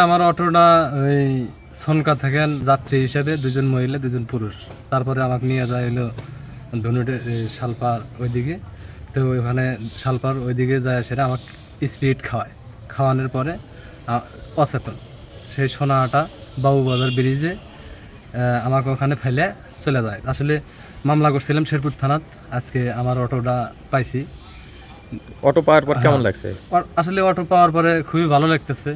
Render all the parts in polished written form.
আমার অটোটা ওই সনকা থেকে যাত্রী হিসেবে দুজন মহিলা দুজন পুরুষ, তারপরে আমাকে নিয়ে যায় হলো ধনুটে শালপার ওইদিকে। তো ওইখানে শালপার ওইদিকে যায়, সেটা আমাকে স্পিরিট খাওয়ানোর পরে অচেতন সেই সোনাটা বাবুবাজার ব্রিজে আমাকে ওখানে ফেলে চলে যায়। আসলে মামলা করছিলাম শেরপুর থানাত, আজকে আমার অটোটা পাইছি। অটো পাওয়ার পর কেমন লাগছে? আসলে অটো পাওয়ার পরে খুবই ভালো লাগতেছে,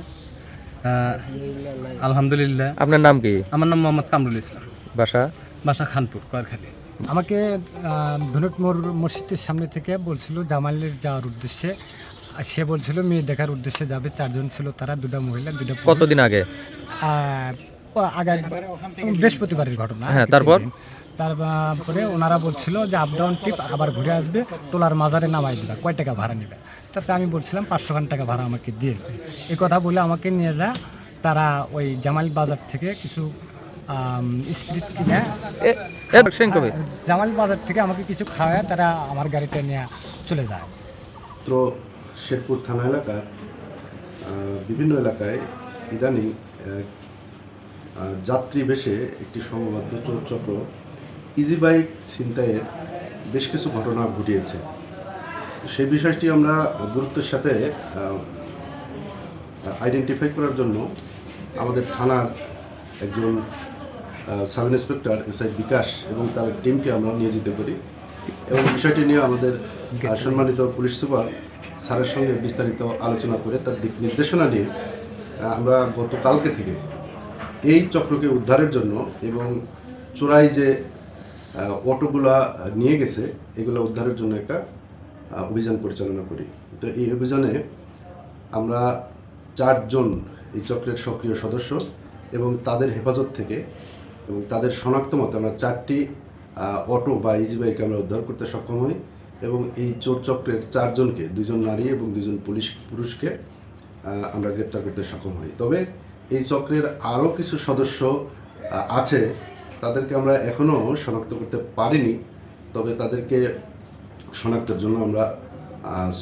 আলহামদুলিল্লাহ। আপনার নাম কি? আমার নাম মোহাম্মদ কামরুল ইসলাম, বাসা? বাসা খানপুর কোয়ারখালী। আমাকে ধনুট মসজিদের সামনে থেকে বলছিল জামালের যাওয়ার উদ্দেশ্যে। সে বলছিল মেয়ে দেখার উদ্দেশ্যে যাবে, 4 জন ছিল তারা, 2টা মহিলা 2টা পুরুষ। কতদিন আগে? আগে বৃহস্পতিবারের ঘটনা। হ্যাঁ, তারপর? তারপরে ওনারা বলছিল যে আপ ডাউন ট্রিপ, আবার ঘুরে আসবে, টোলার মাজারে নামাই দিবা, কয় টাকা ভাড়া নেবে। তাতে আমি বলছিলাম 500 টাকা ভাড়া আমাকে দিয়ে দেবে। এই কথা বলে আমাকে নিয়ে যা তারা ওই জামাল বাজার থেকে কিছু স্পিরিট কিনে জামাল বাজার থেকে আমাকে কিছু খাওয়ায় তারা আমার গাড়িতে নিয়ে চলে যায়। তো শেরপুর থানা এলাকার বিভিন্ন এলাকায় ইদানিং যাত্রী বেশে একটি সংঘবদ্ধ চোর চক্র ইজি বাইক ছিনতাইয়ের বেশ কিছু ঘটনা ঘটিয়েছে। সেই বিষয়টি আমরা গুরুত্বের সাথে আইডেন্টিফাই করার জন্য আমাদের থানার একজন সাব ইন্সপেক্টর এসআই বিকাশ এবং তার টিমকে আমরা নিয়োজিত করি এবং বিষয়টি নিয়ে আমাদের সম্মানিত পুলিশ সুপার স্যারের সঙ্গে বিস্তারিত আলোচনা করে তার দিক নির্দেশনা নিয়ে আমরা গতকালকে থেকে এই চক্রকে উদ্ধারের জন্য এবং চোরাই যে অটোগুলা নিয়ে গেছে এগুলো উদ্ধারের জন্য একটা অভিযান পরিচালনা করি। তো এই অভিযানে আমরা 4 জন এই চক্রের সক্রিয় সদস্য এবং তাদের হেফাজত থেকে এবং তাদের শনাক্ত মতো আমরা 4টি অটো বা ইজি বাইক আমরা উদ্ধার করতে সক্ষম হই এবং এই চোর চক্রের 4 জনকে, 2 জন নারী এবং 2 জন পুরুষকে আমরা গ্রেপ্তার করতে সক্ষম হই। তবে এই চক্রের আরও কিছু সদস্য আছে, তাদেরকে আমরা এখনও শনাক্ত করতে পারিনি। তবে তাদেরকে শনাক্তের জন্য আমরা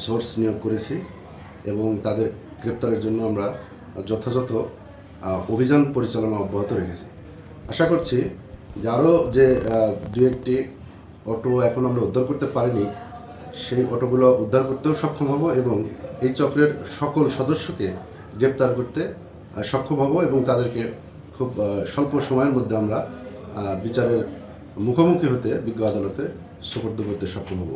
সোর্স নিয়োগ করেছি এবং তাদের গ্রেপ্তারের জন্য আমরা যথাযথ অভিযান পরিচালনা অব্যাহত রেখেছি। আশা করছি যে আরও যে 2-1টি অটো এখন আমরা উদ্ধার করতে পারিনি, সেই অটোগুলো উদ্ধার করতেও সক্ষম হব এবং এই চক্রের সকল সদস্যকে গ্রেপ্তার করতে সক্ষম হব এবং তাদেরকে খুব স্বল্প সময়ের মধ্যে আমরা বিচারের মুখোমুখি হতে বিজ্ঞ আদালতে সোপর্দ করতে সক্ষম হব।